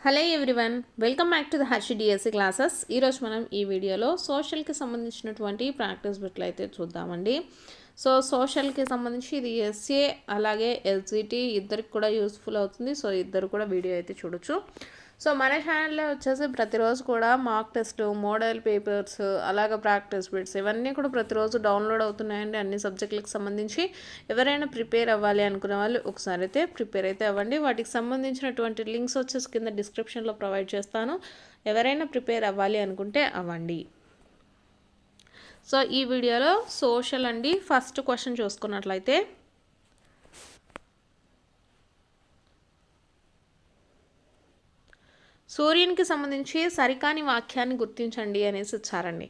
Hello everyone, welcome back to the Harshi DSC classes. ఈరోజు మనం ఈ వీడియోలో సోషల్కి సంబంధించినటువంటి ప్రాక్టీస్ బిట్లు అయితే చూద్దామండి. సోషల్కి సంబంధించి ఇది ఎస్ఏ అలాగే ఎస్జిటి ఇద్దరికి కూడా యూస్ఫుల్ అవుతుంది. ఇద్దరు కూడా వీడియో అయితే చూడొచ్చు. మన ఛానల్లో వచ్చేసి ప్రతిరోజు కూడా మాక్ టెస్ట్, మోడల్ పేపర్స్, అలాగే ప్రాక్టీస్ బిట్స్ ఇవన్నీ కూడా ప్రతిరోజు డౌన్లోడ్ అవుతున్నాయండి. అన్ని సబ్జెక్టులకు సంబంధించి ఎవరైనా ప్రిపేర్ అవ్వాలి అనుకునే వాళ్ళు ఒకసారి అయితే ప్రిపేర్ అయితే అవ్వండి. వాటికి సంబంధించినటువంటి లింక్స్ వచ్చేసి కింద డిస్క్రిప్షన్లో ప్రొవైడ్ చేస్తాను. ఎవరైనా ప్రిపేర్ అవ్వాలి అనుకుంటే అవ్వండి. ఈ వీడియోలో సోషల్ అండి. ఫస్ట్ క్వశ్చన్ చూసుకున్నట్లయితే, సూర్యునికి సంబంధించి సరికాని వాక్యాన్ని గుర్తించండి అనేసి ఇచ్చారండి.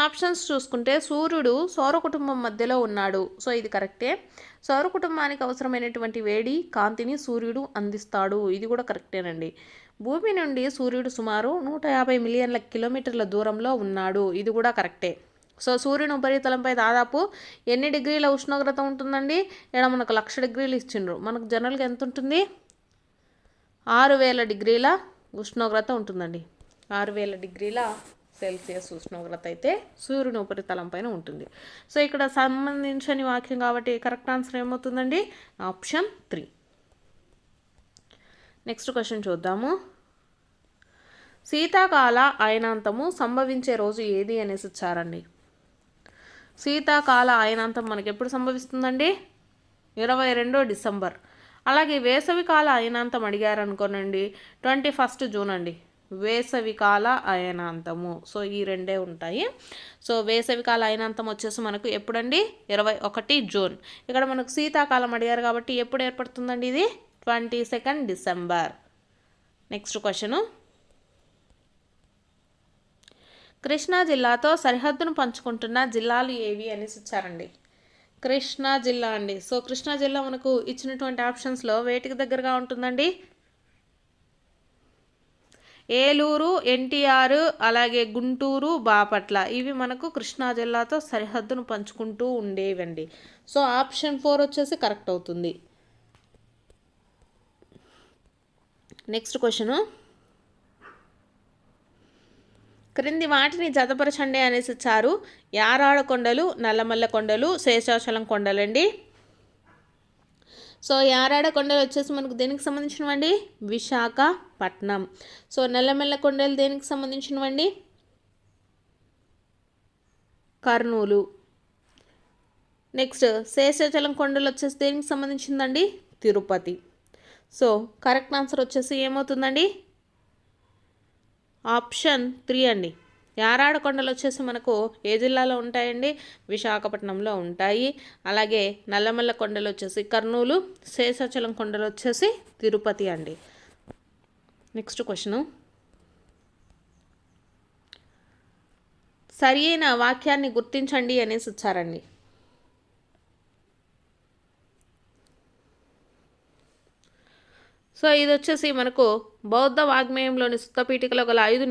ఆప్షన్స్ చూసుకుంటే, సూర్యుడు సౌర కుటుంబం మధ్యలో ఉన్నాడు. ఇది కరెక్టే. సౌర కుటుంబానికి అవసరమైనటువంటి వేడి కాంతిని సూర్యుడు అందిస్తాడు. ఇది కూడా కరెక్టేనండి. భూమి నుండి సూర్యుడు సుమారు 150 మిలియన్ల కిలోమీటర్ల దూరంలో ఉన్నాడు. ఇది కూడా కరెక్టే. సూర్యుని ఉపరితలంపై దాదాపు ఎన్ని డిగ్రీల ఉష్ణోగ్రత ఉంటుందండి? ఇక్కడ మనకు 1,00,000 డిగ్రీలు ఇచ్చిండ్రు. మనకు జనరల్గా ఎంత ఉంటుంది? 6,000 డిగ్రీల ఉష్ణోగ్రత ఉంటుందండి. 6,000 డిగ్రీల సెల్సియస్ ఉష్ణోగ్రత అయితే సూర్యుని ఉపరితలం పైన ఉంటుంది. ఇక్కడ సంబంధించని వాక్యం కాబట్టి కరెక్ట్ ఆన్సర్ ఏమవుతుందండి? ఆప్షన్ 3. నెక్స్ట్ క్వశ్చన్ చూద్దాము. శీతాకాల అయనాంతము సంభవించే రోజు ఏది అనేసి ఇచ్చారండి. శీతాకాల అయనాంతం మనకి ఎప్పుడు సంభవిస్తుందండి? 22 డిసెంబర్. అలాగే వేసవికాల అయనాంతం అడిగారు అనుకోనండి, 21 జూన్ అండి. వేసవికాల అయనాంతము. ఈ రెండే ఉంటాయి. వేసవికాల అయనాంతం వచ్చేసి మనకు ఎప్పుడండి? 21 జూన్. ఇక్కడ మనకు శీతాకాలం అడిగారు కాబట్టి ఎప్పుడు ఏర్పడుతుందండి? ఇది 22 డిసెంబర్. Next question. కృష్ణా జిల్లాతో సరిహద్దును పంచుకుంటున్న జిల్లాలు ఏవి అనేసి ఇచ్చారండి. కృష్ణా జిల్లా అండి. కృష్ణా జిల్లా మనకు ఇచ్చినటువంటి ఆప్షన్స్లో వేటికి దగ్గరగా ఉంటుందండి? ఏలూరు, ఎన్టీఆర్, అలాగే గుంటూరు, బాపట్ల ఇవి మనకు కృష్ణా జిల్లాతో సరిహద్దును పంచుకుంటూ ఉండేవండి. ఆప్షన్ 4 వచ్చేసి కరెక్ట్ అవుతుంది. Next question. క్రింది వాటిని జతపరచండి అనేసి ఇచ్చారు. యారాడ కొండలు, నల్లమల్ల కొండలు, శేషాచలం కొండలండి. యారాడ కొండలు వచ్చేసి మనకు దేనికి సంబంధించినవండి? విశాఖపట్నం. నల్లమల్ల కొండలు దేనికి సంబంధించినవండి? కర్నూలు. నెక్స్ట్ శేషాచలం కొండలు వచ్చేసి దేనికి సంబంధించిందండి? తిరుపతి. కరెక్ట్ ఆన్సర్ వచ్చేసి ఏమవుతుందండి? ఆప్షన్ 3 అండి. యారాడ కొండలు వచ్చేసి మనకు ఏ జిల్లాలో ఉంటాయండి? విశాఖపట్నంలో ఉంటాయి. అలాగే నల్లమల్ల కొండలు వచ్చేసి కర్నూలు, శేషాచలం కొండలు వచ్చేసి తిరుపతి అండి. Next question. సరి అయిన వాక్యాన్ని గుర్తించండి అనేసి ఇచ్చారండి. ఇది వచ్చేసి మనకు బౌద్ధ వాగ్మేయంలోని సుత్తపీఠికలో గల 5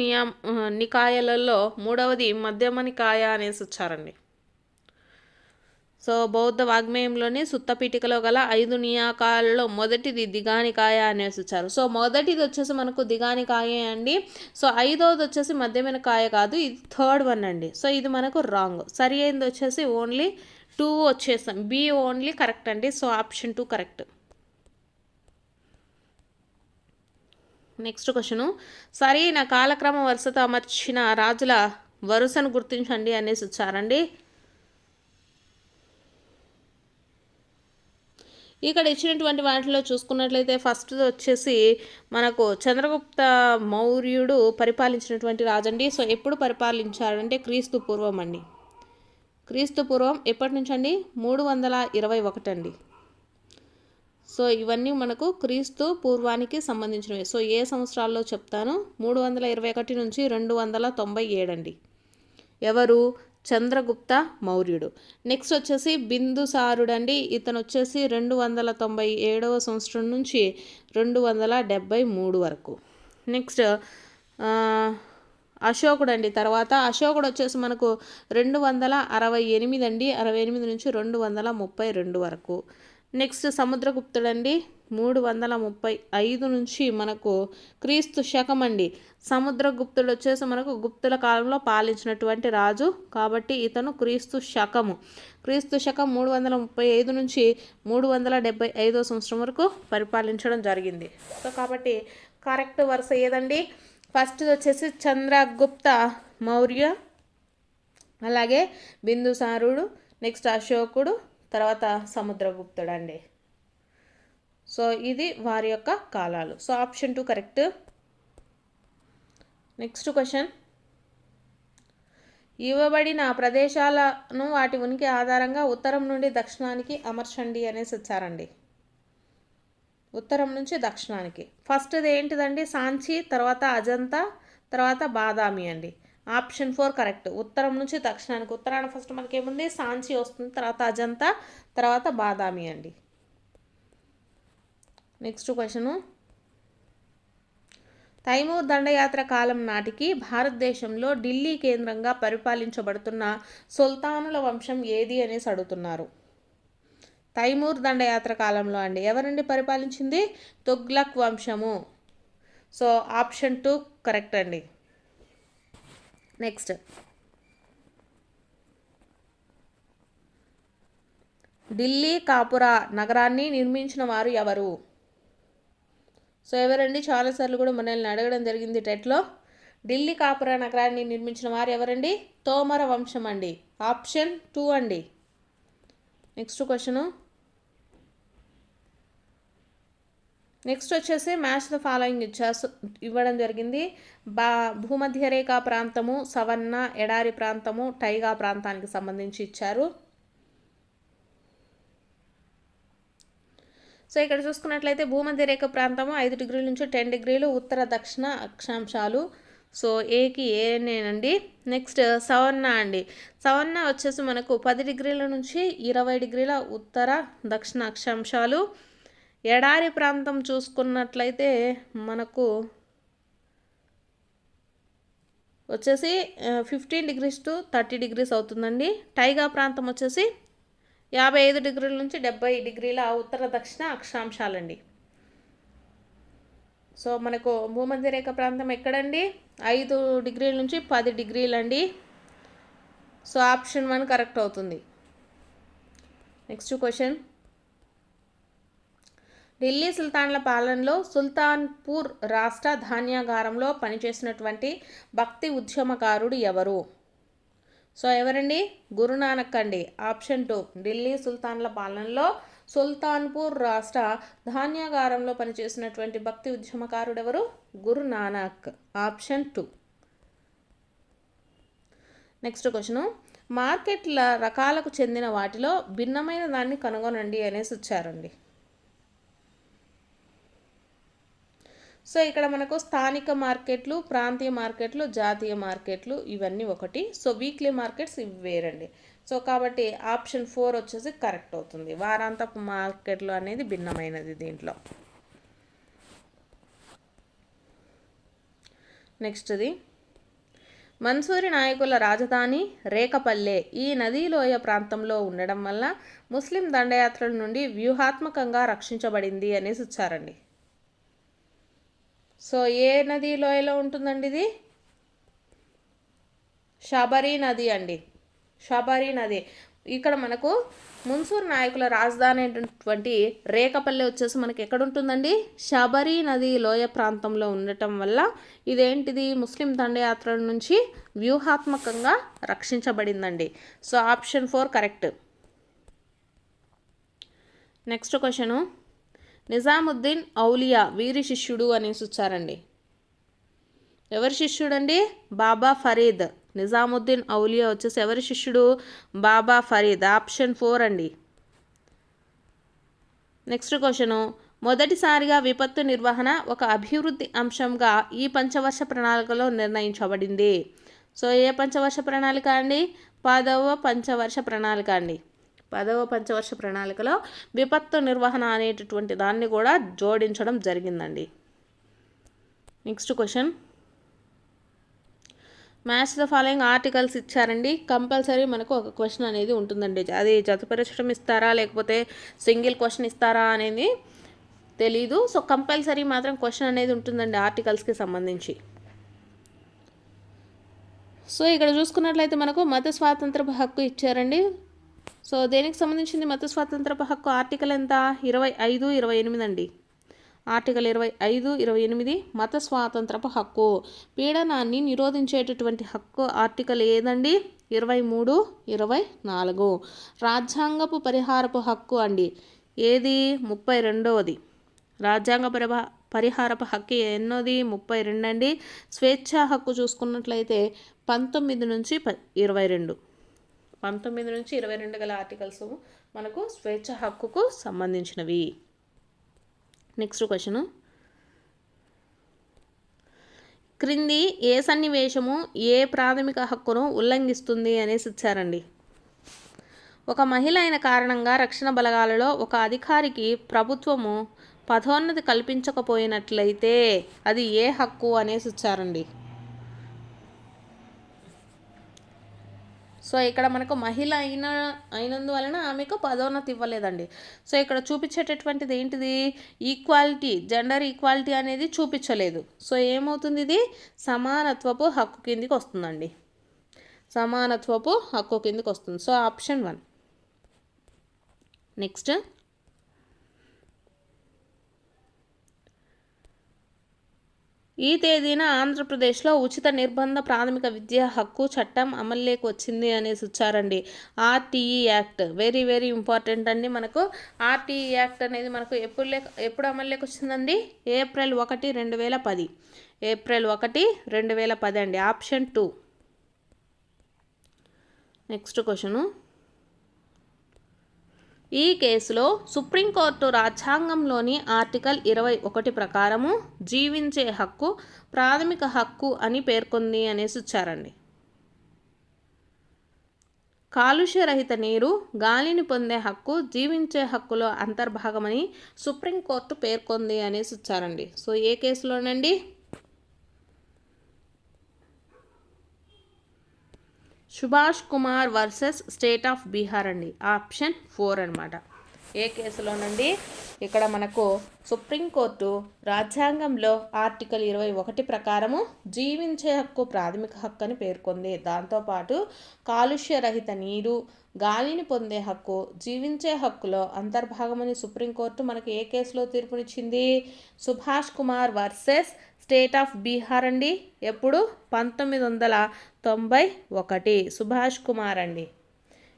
నికాయలలో 3వది మధ్యమ నికాయ అనేసి ఇచ్చారండి. బౌద్ధ వాగ్మేయంలోని సుత్తపీఠికలో గల 5 నికాయాలలో మొదటిది దిగానికాయ అనేసి ఇచ్చారు. మొదటిది వచ్చేసి మనకు దిగానికాయ అండి. 5వది వచ్చేసి మధ్యమ నికాయ కాదు, ఇది 3rd వన్ అండి. ఇది మనకు రాంగ్. సరి అయింది వచ్చేసి ఓన్లీ 2 వచ్చేసాం. బి ఓన్లీ కరెక్ట్ అండి. Option 2 correct. Next question. సరైన కాలక్రమ వరుసతో అమర్చిన రాజుల వరుసను గుర్తించండి అనేసి ఇచ్చారండి. ఇక్కడ ఇచ్చినటువంటి వాటిలో చూసుకున్నట్లయితే ఫస్ట్ వచ్చేసి మనకు చంద్రగుప్త మౌర్యుడు పరిపాలించినటువంటి రాజండి. ఎప్పుడు పరిపాలించారంటే క్రీస్తు పూర్వం అండి. క్రీస్తు పూర్వం ఎప్పటి నుంచి అండి? 321 అండి. ఇవన్నీ మనకు క్రీస్తు పూర్వానికి సంబంధించినవి. ఏ సంవత్సరాల్లో చెప్తాను? 321 నుంచి 297 అండి. ఎవరు? చంద్రగుప్త మౌర్యుడు. నెక్స్ట్ వచ్చేసి బిందుసారుడు అండి. ఇతను వచ్చేసి 297వ సంవత్సరం నుంచి 273 వరకు. నెక్స్ట్ అశోకుడు అండి. తర్వాత అశోకుడు వచ్చేసి మనకు 268 అండి. 68 నుంచి 232 వరకు. నెక్స్ట్ సముద్రగుప్తుడండి 335 నుంచి మనకు క్రీస్తు శకం అండి. సముద్రగుప్తుడు వచ్చేసి మనకు గుప్తుల కాలంలో పాలించినటువంటి రాజు కాబట్టి ఇతను క్రీస్తు శకం 335 నుంచి 375 సంవత్సరం వరకు పరిపాలించడం జరిగింది. సో కాబట్టి కరెక్ట్ వరుస ఏదండి? ఫస్ట్ వచ్చేసి చంద్రగుప్త మౌర్య, అలాగే బిందుసారుడు, నెక్స్ట్ అశోకుడు, తర్వాత సముద్రగుప్తుడు అండి. సో ఇది వారి యొక్క కాలాలు. So option 2 correct. Next question, ఇవ్వబడిన ప్రదేశాలను వాటి ఉనికి ఆధారంగా ఉత్తరం నుండి దక్షిణానికి అమర్చండి అనేసి వచ్చారండి. ఉత్తరం నుంచి దక్షిణానికి ఫస్ట్ది ఏంటిదండి? సాంచి, తర్వాత అజంతా, తర్వాత బాదామి అండి. Option 4 correct. ఉత్తరం నుంచి దక్షిణానికి, ఉత్తరాన ఫస్ట్ మనకి ఏముంది? సాంచి వస్తుంది, తర్వాత అజంతా, తర్వాత బాదామి అండి. నెక్స్ట్ క్వశ్చను, తైమూర్ దండయాత్ర కాలం నాటికి భారతదేశంలో ఢిల్లీ కేంద్రంగా పరిపాలించబడుతున్న సుల్తానుల వంశం ఏది అనేసి అడుగుతున్నారు. తైమూర్ దండయాత్ర కాలంలో అండి ఎవరండి పరిపాలించింది? తుగ్లక్ వంశము. సో ఆప్షన్ 2 కరెక్ట్ అండి. నెక్స్ట్, ఢిల్లీ కాపురా నగరాన్ని నిర్మించిన వారు ఎవరు? సో ఎవరండి? చాలాసార్లు కూడా మనల్ని అడగడం జరిగింది టెట్లో. ఢిల్లీ కాపురా నగరాన్ని నిర్మించిన వారు ఎవరండి? తోమర వంశం అండి. ఆప్షన్ 2 అండి. నెక్స్ట్ క్వశ్చను, నెక్స్ట్ వచ్చేసి మ్యాచ్ ద ఫాలోయింగ్ ఇవ్వడం జరిగింది. భూమధ్యరేఖా ప్రాంతము, సవన్న, ఎడారి ప్రాంతము, టైగా ప్రాంతానికి సంబంధించి ఇచ్చారు. సో ఇక్కడ చూసుకున్నట్లయితే భూమధ్యరేఖ ప్రాంతము 5 డిగ్రీల నుంచి 10 డిగ్రీలు ఉత్తర దక్షిణ అక్షాంశాలు. సో ఏకి ఏనేనండి. నెక్స్ట్ సవర్ణ అండి. సవర్ణ వచ్చేసి మనకు 10 డిగ్రీల నుంచి 20 డిగ్రీల ఉత్తర దక్షిణ అక్షాంశాలు. ఎడారి ప్రాంతం చూసుకున్నట్లయితే మనకు వచ్చేసి 15 డిగ్రీస్ టు 30 డిగ్రీస్ అవుతుందండి. టైగా ప్రాంతం వచ్చేసి 55 డిగ్రీల నుంచి 70 డిగ్రీల ఉత్తర దక్షిణ అక్షాంశాలండి. సో మనకు భూమధ్యరేఖ ప్రాంతం ఎక్కడండి? 5 డిగ్రీల నుంచి 10 డిగ్రీలు అండి. సో ఆప్షన్ 1 కరెక్ట్ అవుతుంది. నెక్స్ట్ క్వశ్చన్, ఢిల్లీ సుల్తాన్ల పాలనలో సుల్తాన్పూర్ రాష్ట్ర ధాన్యాగారంలో పనిచేసినటువంటి భక్తి ఉద్యమకారుడు ఎవరు? సో ఎవరండి? గురునానక్ అండి. ఆప్షన్ 2. ఢిల్లీ సుల్తాన్ల పాలనలో సుల్తాన్పూర్ రాష్ట్ర ధాన్యాగారంలో పనిచేసినటువంటి భక్తి ఉద్యమకారుడు ఎవరు? గురునానక్. ఆప్షన్ 2. నెక్స్ట్ క్వశ్చను, మార్కెట్ల రకాలకు చెందిన వాటిలో భిన్నమైన దాన్ని కనుగొనండి అనేసి వచ్చారండి. సో ఇక్కడ మనకు స్థానిక మార్కెట్లు, ప్రాంతీయ మార్కెట్లు, జాతీయ మార్కెట్లు ఇవన్నీ ఒకటి. సో వీక్లీ మార్కెట్స్ ఇవి వేరండి. సో కాబట్టి ఆప్షన్ 4 వచ్చేసి కరెక్ట్ అవుతుంది. వారాంతపు మార్కెట్లు అనేది భిన్నమైనది దీంట్లో. నెక్స్ట్ది, మన్సూరి నాయకుల రాజధాని రేకపల్లె ఈ నదీలోయ ప్రాంతంలో ఉండడం వల్ల ముస్లిం దండయాత్రల నుండి వ్యూహాత్మకంగా రక్షించబడింది అనేసి వచ్చారండి. సో ఏ నది లోయలో ఉంటుందండి ఇది? షబరి నది అండి. షబరి నది. ఇక్కడ మనకు మన్సూర్ నాయకుల రాజధాని అయినటువంటి రేకపల్లె వచ్చేసి మనకి ఎక్కడ ఉంటుందండి? షబరి నది లోయ ప్రాంతంలో ఉండటం వల్ల ఇదేంటిది? ముస్లిం దండయాత్రల నుంచి వ్యూహాత్మకంగా రక్షించబడిందండి. So option 4 correct. Next question, Nizamuddin Auliya వీరి శిష్యుడు అనేసి వచ్చారండి. ఎవరి శిష్యుడు అండి? బాబా ఫరీద్. నిజాముద్దీన్ ఔలియా వచ్చేసి ఎవరి శిష్యుడు? బాబా ఫరీద్. ఆప్షన్ 4 అండి. నెక్స్ట్ క్వశ్చను, మొదటిసారిగా విపత్తు నిర్వహణ ఒక అభివృద్ధి అంశంగా ఈ పంచవర్ష ప్రణాళికలో నిర్ణయించబడింది. సో ఏ పంచవర్ష ప్రణాళిక అండి? 10వ పంచవర్ష ప్రణాళిక అండి. 10వ పంచవర్ష ప్రణాళికలో విపత్తు నిర్వహణ అనేటటువంటి దాన్ని కూడా జోడించడం జరిగిందండి. Next question, match the following articles ఇచ్చారండి. కంపల్సరీ మనకు ఒక క్వశ్చన్ అనేది ఉంటుందండి. అది జతపరచడం ఇస్తారా లేకపోతే సింగిల్ క్వశ్చన్ ఇస్తారా అనేది తెలీదు. సో కంపల్సరీ మాత్రం క్వశ్చన్ అనేది ఉంటుందండి ఆర్టికల్స్కి సంబంధించి. సో ఇక్కడ చూసుకున్నట్లయితే మనకు మత స్వాతంత్రపు హక్కు ఇచ్చారండి. సో దేనికి సంబంధించింది మత స్వాతంత్రపు హక్కు? ఆర్టికల్ ఎంత? 25, 28 అండి. ఆర్టికల్ 25, 28 మత స్వాతంత్రపు హక్కు. పీడనాన్ని నిరోధించేటటువంటి హక్కు ఆర్టికల్ ఏదండి? 23, 24. రాజ్యాంగపు పరిహారపు హక్కు అండి ఏది? 32వది. రాజ్యాంగ పరిహారపు హక్కు ఎన్నోది? 32 అండి. స్వేచ్ఛా హక్కు చూసుకున్నట్లయితే 19 నుంచి 22. 19 నుంచి 22 గల ఆర్టికల్స్ మనకు స్వేచ్ఛ హక్కుకు సంబంధించినవి. నెక్స్ట్ క్వశ్చన్, క్రింది ఏ సన్నివేశము ఏ ప్రాథమిక హక్కును ఉల్లంఘిస్తుంది అనేసి ఇచ్చారండి. ఒక మహిళ అయిన కారణంగా రక్షణ బలగాలలో ఒక అధికారికి ప్రభుత్వము పదోన్నతి కల్పించకపోయినట్లయితే అది ఏ హక్కు అనేసి ఇచ్చారండి. సో ఇక్కడ మనకు మహిళ అయినందువలన ఆమెకు పదోన్నతి ఇవ్వలేదండి. సో ఇక్కడ చూపించేటటువంటిది ఏంటిది? ఈక్వాలిటీ, జెండర్ ఈక్వాలిటీ అనేది చూపించలేదు. సో ఏమవుతుంది? ఇది సమానత్వపు హక్కు కిందికి వస్తుందండి. సమానత్వపు హక్కు కిందికి వస్తుంది. So option 1. నెక్స్ట్, ఈ తేదీన ఆంధ్రప్రదేశ్లో ఉచిత నిర్బంధ ప్రాథమిక విద్యా హక్కు చట్టం అమల్లోకి వచ్చింది అనేసి ఇచ్చారండి. RTE act very very important అండి. మనకు ఆర్టీఈ యాక్ట్ అనేది మనకు ఎప్పుడు అమల్లోకి వచ్చిందండి? ఏప్రిల్ 1, 2010. ఏప్రిల్ 1, 2010 అండి. ఆప్షన్ 2. నెక్స్ట్ క్వశ్చను, ఈ కేసులో సుప్రీంకోర్టు రాజ్యాంగంలోని ఆర్టికల్ 21 ప్రకారము జీవించే హక్కు ప్రాథమిక హక్కు అని పేర్కొంది అనేసి ఇచ్చారండి. కాలుష్యరహిత నీరు, గాలిని పొందే హక్కు జీవించే హక్కులో అంతర్భాగమని సుప్రీంకోర్టు పేర్కొంది అనేసి ఇచ్చారండి. సో ఏ కేసులోనండి? Subhash Kumar versus state of Bihar అండి. ఆప్షన్ 4 అనమాట. ఏ కేసులోనండి? ఇక్కడ మనకు సుప్రీంకోర్టు రాజ్యాంగంలో ఆర్టికల్ 21 ప్రకారము జీవించే హక్కు ప్రాథమిక హక్కు అని పేర్కొంది. దాంతోపాటు కాలుష్యరహిత నీరు, గాలిని పొందే హక్కు జీవించే హక్కులో అంతర్భాగమని సుప్రీంకోర్టు మనకు ఏ కేసులో తీర్పునిచ్చింది? Subhash Kumar versus state of Bihar అండి. ఎప్పుడు? 1991. సుభాష్ కుమార్ అండి.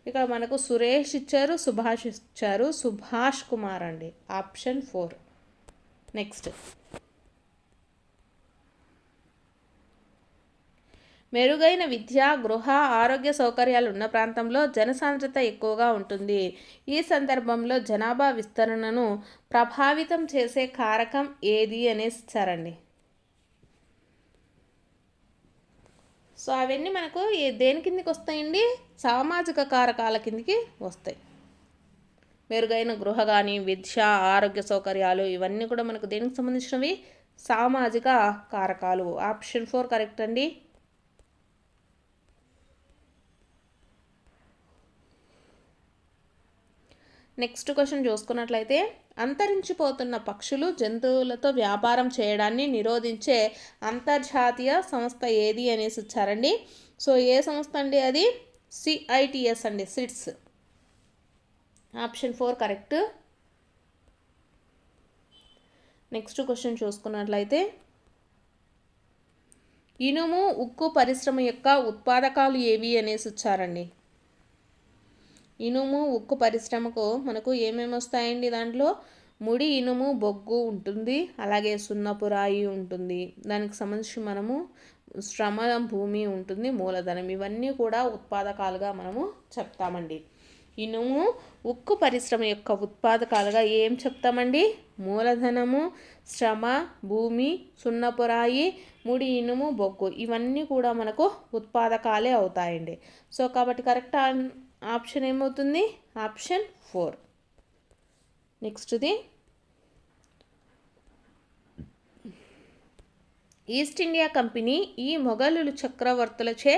ఇక్కడ మనకు సురేష్ ఇచ్చారు, సుభాష్ ఇచ్చారు. సుభాష్ కుమార్ అండి. ఆప్షన్ 4. నెక్స్ట్, మెరుగైన విద్య, గృహ, ఆరోగ్య సౌకర్యాలు ఉన్న ప్రాంతంలో జనసాంద్రత ఎక్కువగా ఉంటుంది. ఈ సందర్భంలో జనాభా విస్తరణను ప్రభావితం చేసే కారకం ఏది అనేసి ఇచ్చారండి. సో అవన్నీ మనకు దేని కిందికి వస్తాయండి? సామాజిక కారకాల కిందికి వస్తాయి. మెరుగైన గృహ కానీ, విద్య, ఆరోగ్య సౌకర్యాలు ఇవన్నీ కూడా మనకు దేనికి సంబంధించినవి? సామాజిక కారకాలు. ఆప్షన్ 4 కరెక్ట్ అండి. నెక్స్ట్ క్వశ్చన్ చూసుకున్నట్లయితే, అంతరించిపోతున్న పక్షులు, జంతువులతో వ్యాపారం చేయడాన్ని నిరోధించే అంతర్జాతీయ సంస్థ ఏది అనేసి ఇచ్చారండి. సో ఏ సంస్థ అండి? అది CITES అండి. Sits. Option 4 correct. Next question చూసుకున్నట్లయితే, ఇనుము, ఉక్కు పరిశ్రమ యొక్క ఉత్పాదకాలు ఏవి అనేసి ఇచ్చారండి. ఇనుము, ఉక్కు పరిశ్రమకు మనకు ఏమేమి వస్తాయండి? దాంట్లో ముడి ఇనుము, బొగ్గు ఉంటుంది, అలాగే సున్నపు రాయి ఉంటుంది. దానికి సంబంధించి మనము శ్రమ, భూమి ఉంటుంది, మూలధనం, ఇవన్నీ కూడా ఉత్పాదకాలుగా మనము చెప్తామండి. ఇనుము, ఉక్కు పరిశ్రమ యొక్క ఉత్పాదకాలుగా ఏం చెప్తామండి? మూలధనము, శ్రమ, భూమి, సున్నపు రాయి, ముడి ఇనుము, బొగ్గు, ఇవన్నీ కూడా మనకు ఉత్పాదకాలే అవుతాయండి. సో కాబట్టి కరెక్ట్ ఆప్షన్ ఏమవుతుంది? ఆప్షన్ 4. నెక్స్ట్ది, ఈస్ట్ ఇండియా కంపెనీ ఈ మొఘలుల చక్రవర్తులచే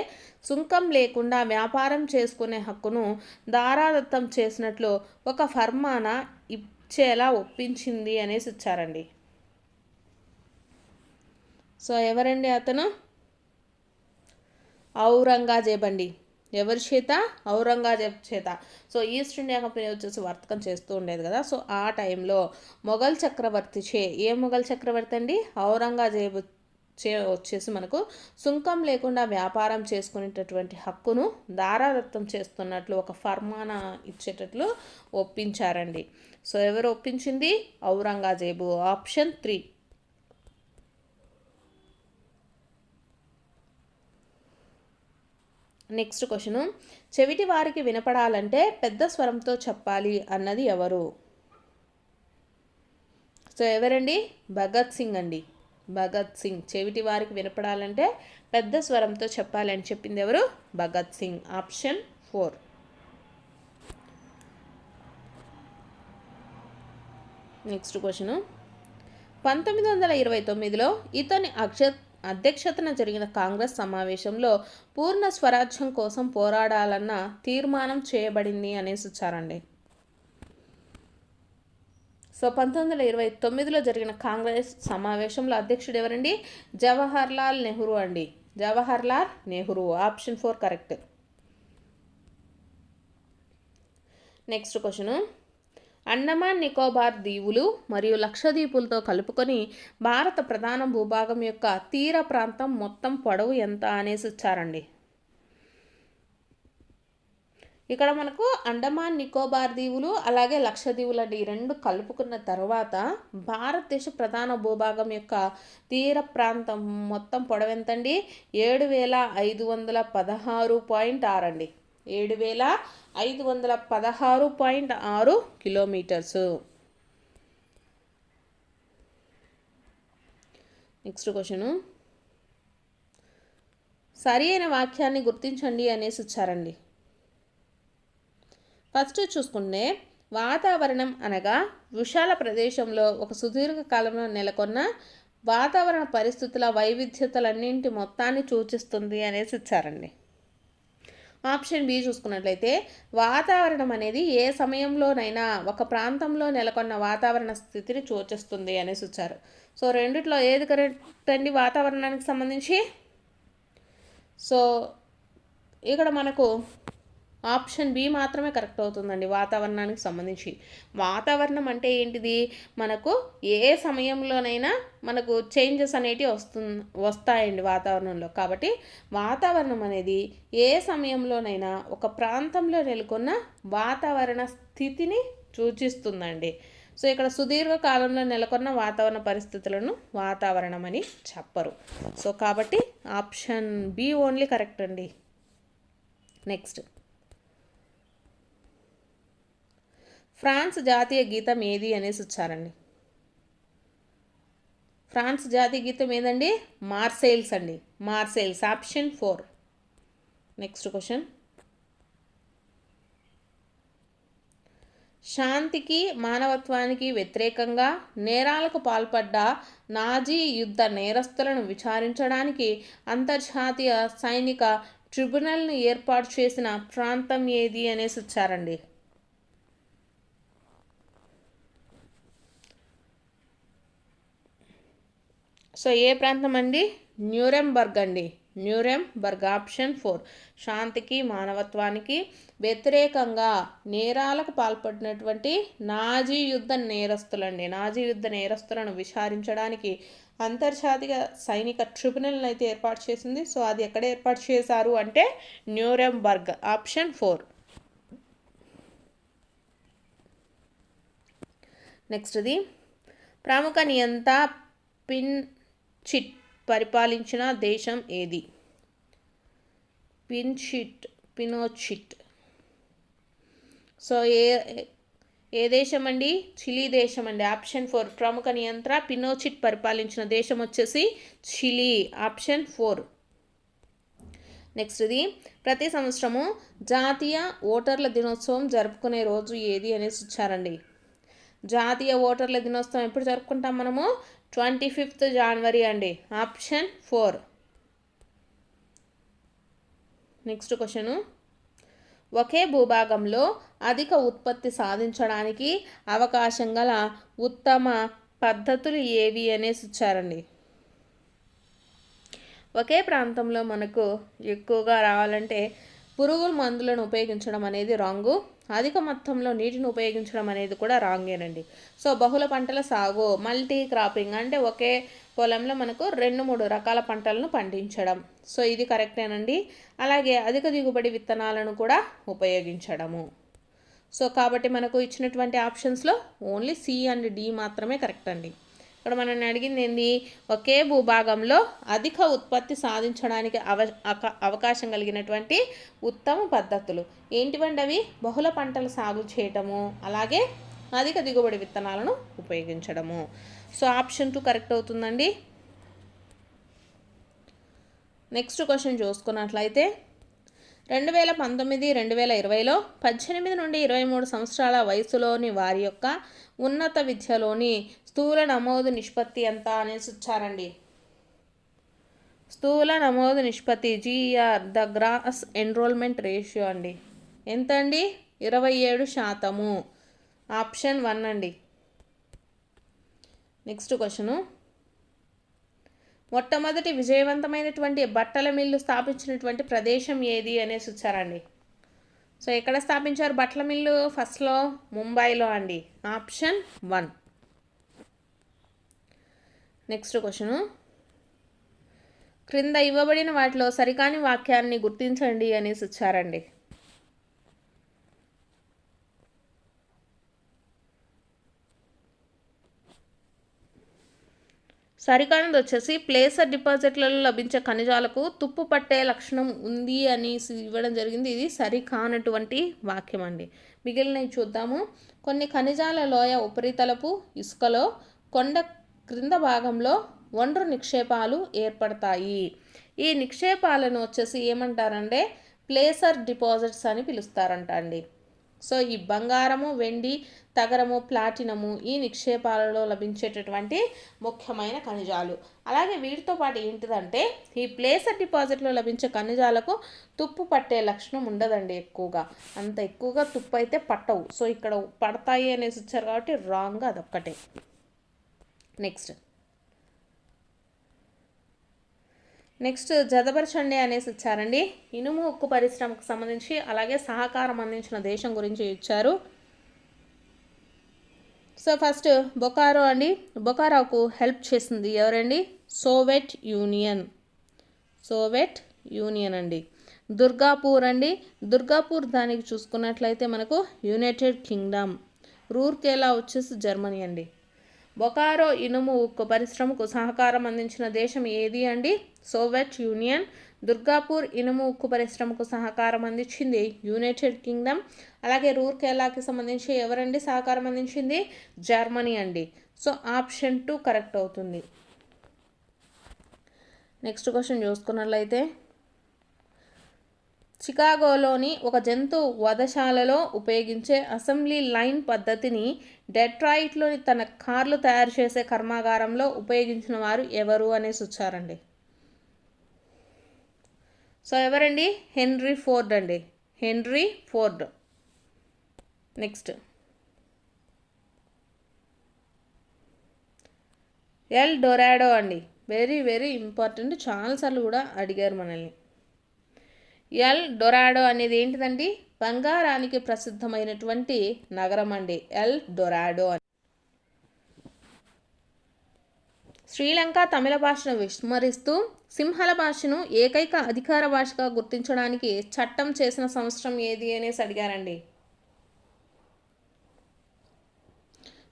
సుంకం లేకుండా వ్యాపారం చేసుకునే హక్కును దారాదత్తం చేసినట్లు ఒక ఫర్మానా ఇచ్చేలా ఒప్పించింది అనేసి ఇచ్చారండి. సో ఎవరండి అతను? ఔరంగజేబ్ అండి. ఎవరి చేత? ఔరంగజేబ్ చేత. సో ఈస్ట్ ఇండియా కంపెనీ వచ్చేసి వర్తకం చేస్తూ ఉండేది కదా. సో ఆ టైంలో మొఘల్ చక్రవర్తి ఏ మొఘల్ చక్రవర్తి అండి? ఔరంగజేబు వచ్చేసి మనకు సుంకం లేకుండా వ్యాపారం చేసుకునేటటువంటి హక్కును దారాదత్తం చేస్తున్నట్లు ఒక ఫర్మానా ఇచ్చేటట్లు ఒప్పించారండి. సో ఎవరు ఒప్పించింది? ఔరంగజేబు. ఆప్షన్ 3. నెక్స్ట్ క్వశ్చను, చెవిటి వారికి వినపడాలంటే పెద్ద స్వరంతో చెప్పాలి అన్నది ఎవరు? సో ఎవరండి? భగత్ సింగ్ అండి. భగత్ సింగ్. చెవిటి వారికి వినపడాలంటే పెద్ద స్వరంతో చెప్పాలి అని చెప్పింది ఎవరు? Bhagat Singh. Option 4. Next question, 1929లో ఇతని అధ్యక్షతన జరిగిన కాంగ్రెస్ సమావేశంలో పూర్ణ స్వరాజ్యం కోసం పోరాడాలన్న తీర్మానం చేయబడింది అనేసి ఇచ్చారండి. సో 1929లో జరిగిన కాంగ్రెస్ సమావేశంలో అధ్యక్షుడు ఎవరండి? జవహర్లాల్ నెహ్రూ అండి. Jawaharlal Nehru. Option 4 correct. Next question, Andaman Nicobar దీవులు మరియు లక్షద్వీపులతో కలుపుకొని భారత ప్రధాన భూభాగం యొక్క తీర ప్రాంతం మొత్తం పొడవు ఎంత అనేసి ఇచ్చారండి. ఇక్కడ మనకు అండమాన్ నికోబార్ దీవులు అలాగే లక్షద్వీపులు అండి, ఈ రెండు కలుపుకున్న తర్వాత భారతదేశ ప్రధాన భూభాగం యొక్క తీర ప్రాంతం మొత్తం పొడవు ఎంతండి? 7516.6 అండి. 7516.6 కిలోమీటర్స్. నెక్స్ట్ క్వశ్చను, సరి అయిన వాక్యాన్ని గుర్తించండి అనేసి ఇచ్చారండి. ఫస్ట్ చూసుకుంటే వాతావరణం అనగా విశాల ప్రదేశంలో ఒక సుదీర్ఘ కాలంలో నెలకొన్న వాతావరణ పరిస్థితుల వైవిధ్యతలన్నింటి మొత్తాన్ని సూచిస్తుంది అనేసి ఇచ్చారండి. ఆప్షన్ బి చూసుకున్నట్లయితే వాతావరణం అనేది ఏ సమయంలోనైనా ఒక ప్రాంతంలో నెలకొన్న వాతావరణ స్థితిని సూచిస్తుంది అనేసి ఇచ్చారు. సో రెండిట్లో ఏది కరెక్ట్ అండి వాతావరణానికి సంబంధించి? సో ఇక్కడ మనకు ఆప్షన్ బి మాత్రమే కరెక్ట్ అవుతుందండి వాతావరణానికి సంబంధించి. వాతావరణం అంటే ఏంటిది? మనకు ఏ సమయంలోనైనా మనకు చేంజెస్ అనేటివి వస్తాయండి వాతావరణంలో. కాబట్టి వాతావరణం అనేది ఏ సమయంలోనైనా ఒక ప్రాంతంలో నెలకొన్న వాతావరణ స్థితిని సూచిస్తుందండి. సో ఇక్కడ సుదీర్ఘ కాలంలో నెలకొన్న వాతావరణ పరిస్థితులను వాతావరణం అని చెప్పరు. సో కాబట్టి ఆప్షన్ బి ఓన్లీ కరెక్ట్ అండి. నెక్స్ట్, ఫ్రాన్స్ జాతీయ గీతం ఏది అనేసి వచ్చారండి. ఫ్రాన్స్ జాతీయ గీతం ఏదండి? మార్సెయిల్స్ అండి. మార్సెయిల్స్. ఆప్షన్ 4. నెక్స్ట్ క్వశ్చన్, శాంతికి మానవత్వానికి వ్యతిరేకంగా నేరాలకు పాల్పడ్డ నాజీ యుద్ధ నేరస్తులను విచారించడానికి అంతర్జాతీయ సైనిక ట్రిబ్యునల్ను ఏర్పాటు చేసిన ప్రాంతం ఏది అనేసి వచ్చారండి. సో ఏ ప్రాంతం అండి? న్యూరెంబర్గ్ అండి. న్యూరెంబర్గ్. ఆప్షన్ 4. శాంతికి మానవత్వానికి వ్యతిరేకంగా నేరాలకు పాల్పడినటువంటి నాజీ యుద్ధ నేరస్తులండి. నాజీ యుద్ధ నేరస్తులను విచారించడానికి అంతర్జాతీయ సైనిక ట్రిబ్యునల్ అయితే ఏర్పాటు చేసింది. సో అది ఎక్కడ ఏర్పాటు చేశారు అంటే న్యూరెంబర్గ్. ఆప్షన్ 4. నెక్స్ట్ది, ప్రముఖ నియంత పిన్చిట్ పరిపాలించిన దేశం ఏది? పినోచిట్. సో ఏ దేశం అండి? చిలీ దేశం అండి. ఆప్షన్ 4. ప్రముఖ నియంత్ర పినోచిట్ పరిపాలించిన దేశం వచ్చేసి చిలీ. ఆప్షన్ 4. నెక్స్ట్ది, ప్రతి సంవత్సరము జాతీయ ఓటర్ల దినోత్సవం జరుపుకునే రోజు ఏది అనేసి ఇచ్చారండి. జాతీయ ఓటర్ల దినోత్సవం ఎప్పుడు జరుపుకుంటాం మనము? 25th జనవరి అండి. ఆప్షన్ 4. నెక్స్ట్ క్వశ్చను, ఒకే భూభాగంలో అధిక ఉత్పత్తి సాధించడానికి అవకాశం గల ఉత్తమ పద్ధతులు ఏవి అనేసి ఇచ్చారండి. ఒకే ప్రాంతంలో మనకు ఎక్కువగా రావాలంటే పురుగుల మందులను ఉపయోగించడం అనేది రాంగు. అధిక మొత్తంలో నీటిని ఉపయోగించడం అనేది కూడా రాంగేనండి. సో బహుళ పంటల సాగు, మల్టీ క్రాపింగ్ అంటే ఒకే పొలంలో మనకు 2-3 రకాల పంటలను పండించడం. సో ఇది కరెక్టేనండి. అలాగే అధిక దిగుబడి విత్తనాలను కూడా ఉపయోగించడము. సో కాబట్టి మనకు ఇచ్చినటువంటి ఆప్షన్స్లో ఓన్లీ సి అండ్ డి మాత్రమే కరెక్ట్ అండి. ఇక్కడ మనల్ని అడిగింది ఏంది? ఒకే భూభాగంలో అధిక ఉత్పత్తి సాధించడానికి అవకాశం కలిగినటువంటి ఉత్తమ పద్ధతులు ఏంటివండి? అవి బహుళ పంటలు సాగు చేయటము, అలాగే అధిక దిగుబడి విత్తనాలను ఉపయోగించడము. సో ఆప్షన్ 2 కరెక్ట్ అవుతుందండి. నెక్స్ట్ క్వశ్చన్ చూసుకున్నట్లయితే 2019-2020లో 18 నుండి 23 సంవత్సరాల వయసులోని వారి యొక్క ఉన్నత విద్యలోని స్థూల నమోదు నిష్పత్తి ఎంత అనేసి ఇచ్చారండి. స్థూల నమోదు నిష్పత్తి GR the gross enrolment ratio అండి. ఎంత అండి? 27%. ఆప్షన్ 1 అండి. నెక్స్ట్ క్వశ్చను, మొట్టమొదటి విజయవంతమైనటువంటి బట్టల మిల్లు స్థాపించినటువంటి ప్రదేశం ఏది అనేసి ఇచ్చారండి. సో ఎక్కడ స్థాపించారు బట్టల మిల్లు? ఫస్ట్లో ముంబైలో అండి. ఆప్షన్ 1. నెక్స్ట్ క్వశ్చను, క్రింద ఇవ్వబడిన వాటిలో సరికాని వాక్యాన్ని గుర్తించండి అనేసి ఇచ్చారండి. సరికానిది వచ్చేసి ప్లేసర్ డిపాజిట్లలో లభించే ఖనిజాలకు తుప్పు పట్టే లక్షణం ఉంది అని ఇవ్వడం జరిగింది. ఇది సరికానటువంటి వాక్యం అండి. మిగిలినవి చూద్దాము. కొన్ని ఖనిజాల లోయ ఉపరితలపు ఇసుకలో కొండ క్రింద భాగంలో ఒండ్రు నిక్షేపాలు ఏర్పడతాయి. ఈ నిక్షేపాలను వచ్చేసి ఏమంటారంటే ప్లేసర్ డిపాజిట్స్ అని పిలుస్తారంట అండి. సో ఈ బంగారము, వెండి, తగరము, ప్లాటినము ఈ నిక్షేపాలలో లభించేటటువంటి ముఖ్యమైన ఖనిజాలు. అలాగే వీటితో పాటు ఏంటిదంటే ఈ ప్లేసర్ డిపాజిట్లో లభించే ఖనిజాలకు తుప్పు పట్టే లక్షణం ఉండదండి. అంత ఎక్కువగా తుప్పు అయితే పట్టవు. సో ఇక్కడ పడతాయి అనేసి ఇచ్చారు కాబట్టి రాంగ్ అదొక్కటే. నెక్స్ట్ జతపరచండి అనేసి ఇచ్చారండి. ఇనుము ఉక్కు పరిశ్రమకు సంబంధించి అలాగే సహకారం అందించిన దేశం గురించి ఇచ్చారు. సో ఫస్ట్ బొకారో అండి. బొకారోకు హెల్ప్ చేసింది ఎవరండి? సోవియట్ యూనియన్ అండి. దుర్గాపూర్ అండి. దుర్గాపూర్ దానికి చూసుకున్నట్లయితే మనకు యునైటెడ్ కింగ్డమ్. రూర్కేలా వచ్చేసి జర్మనీ అండి. బొకారో ఇనుము ఉక్కు పరిశ్రమకు సహకారం అందించిన దేశం ఏది అండి? Soviet union. దుర్గాపూర్ ఇనుము ఉక్కు పరిశ్రమకు సహకారం అందించింది యునైటెడ్ కింగ్డమ్. అలాగే రూర్కేలాకి సంబంధించి ఎవరండి సహకారం అందించింది? జర్మనీ అండి. సో ఆప్షన్ 2 కరెక్ట్ అవుతుంది. నెక్స్ట్ క్వశ్చన్ చూసుకున్నట్లయితే చికాగోలోని ఒక జంతు వధశాలలో ఉపయోగించే అసెంబ్లీ లైన్ పద్ధతిని డెట్రాయిట్లోని తన కార్లు తయారు చేసే కర్మాగారంలో ఉపయోగించిన వారు ఎవరు అనేసి వచ్చారండి. సో ఎవరండి? హెన్రీ ఫోర్డ్ అండి. Henry Ford. నెక్స్ట్ ఎల్ డొరాడో అండి. వెరీ వెరీ ఇంపార్టెంట్, చాలాసార్లు కూడా అడిగారు మనల్ని. ఎల్ డొరాడో అనేది ఏంటిదండి? బంగారానికి ప్రసిద్ధమైనటువంటి నగరం అండి ఎల్ డొరాడో అని. శ్రీలంక తమిళ భాషను విస్మరిస్తూ సింహళ భాషను ఏకైక అధికార భాషగా గుర్తించడానికి చట్టం చేసిన సంవత్సరం ఏది అనేసి అడిగారండి.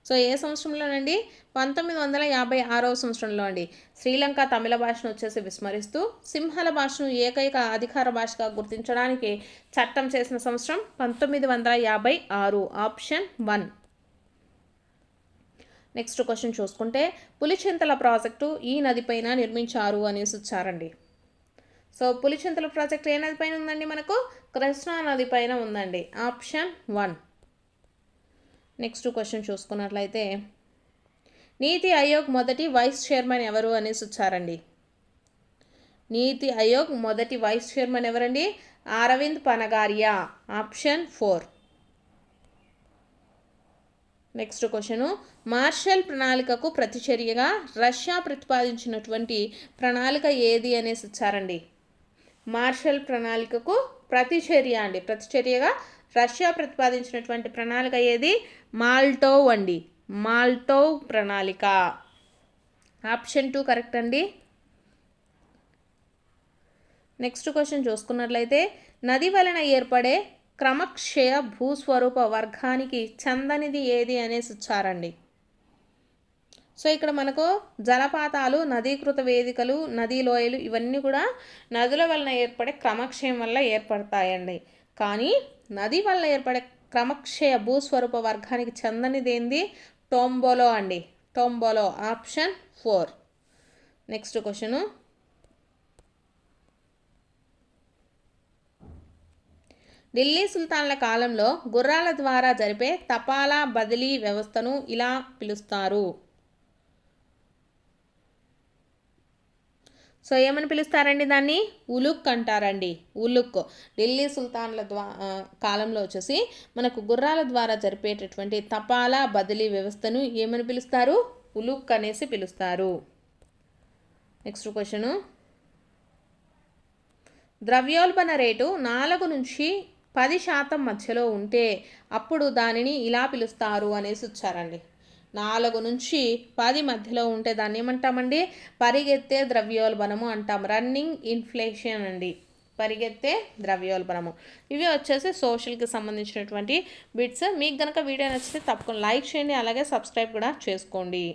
సో ఏ సంవత్సరంలోనండి? 1956వ సంవత్సరంలో అండి. శ్రీలంక తమిళ భాషను వచ్చేసి విస్మరిస్తూ సింహళ భాషను ఏకైక అధికార భాషగా గుర్తించడానికి చట్టం చేసిన సంవత్సరం 1956. ఆప్షన్ 1. నెక్స్ట్ క్వశ్చన్ చూసుకుంటే పులిచింతల ప్రాజెక్టు ఈ నదిపైన నిర్మించారు అనేసి వచ్చారండి. సో పులిచింతల ప్రాజెక్టు ఏ నది పైన ఉందండి? మనకు కృష్ణా నది పైన ఉందండి. ఆప్షన్ 1. నెక్స్ట్ క్వశ్చన్ చూసుకున్నట్లయితే నీతి ఆయోగ్ మొదటి వైస్ చైర్మన్ ఎవరు అనేసి వచ్చారండి. నీతి ఆయోగ్ మొదటి వైస్ చైర్మన్ ఎవరండి? Arvind Panagariya. Option 4. Next question Marshall ప్రణాళికకు ప్రతిచర్యగా రష్యా ప్రతిపాదించినటువంటి ప్రణాళిక ఏది అనేసి వచ్చారండి. మార్షల్ ప్రణాళికకు ప్రతిచర్య అండి. ప్రతిచర్యగా రష్యా ప్రతిపాదించినటువంటి ప్రణాళిక ఏది? మాల్టోవ్ అండి. మాల్టోవ్ ప్రణాళిక. ఆప్షన్ 2 కరెక్ట్ అండి. నెక్స్ట్ క్వశ్చన్ చూసుకున్నట్లయితే నది వలన ఏర్పడే క్రమక్షయ భూస్వరూప వర్గానికి చెందనిది ఏది అనేసి వచ్చారండి. సో ఇక్కడ మనకు జలపాతాలు, నదీకృత వేదికలు, నదీ లోయలు ఇవన్నీ కూడా నదుల వలన ఏర్పడే క్రమక్షయం వల్ల ఏర్పడతాయండి. కానీ నది వల్ల ఏర్పడే క్రమక్షయ భూస్వరూప వర్గానికి చెందనిది ఏంది? టోంబోలో అండి. టోంబోలో. ఆప్షన్ 4. నెక్స్ట్ క్వశ్చను ఢిల్లీ సుల్తాన్ల కాలంలో గుర్రాల ద్వారా జరిపే తపాలా బదిలీ వ్యవస్థను ఇలా పిలుస్తారు. సో ఏమని పిలుస్తారండి దాన్ని? ఉలుక్ అంటారండి. ఉలుక్. ఢిల్లీ సుల్తాన్ల కాలంలో వచ్చేసి మనకు గుర్రాల ద్వారా జరిపేటటువంటి తపాలా బదిలీ వ్యవస్థను ఏమని పిలుస్తారు? ఉలుక్ అనేసి పిలుస్తారు. నెక్స్ట్ క్వశ్చను ద్రవ్యోల్బణ రేటు 4 నుంచి 10% మధ్యలో ఉంటే అప్పుడు దానిని ఇలా పిలుస్తారు అనేసి వచ్చారండి. 4 నుంచి 10 మధ్యలో ఉంటే దాన్ని ఏమంటామండి? పరిగెత్తే ద్రవ్యోల్బణము అంటాం. రన్నింగ్ ఇన్ఫ్లేషన్ అండి. పరిగెత్తే ద్రవ్యోల్బణము. ఇవి వచ్చేసి సోషల్కి సంబంధించినటువంటి బిట్స్. మీకు కనుక వీడియో నచ్చితే తప్పకుండా లైక్ చేయండి, అలాగే సబ్స్క్రైబ్ కూడా చేసుకోండి.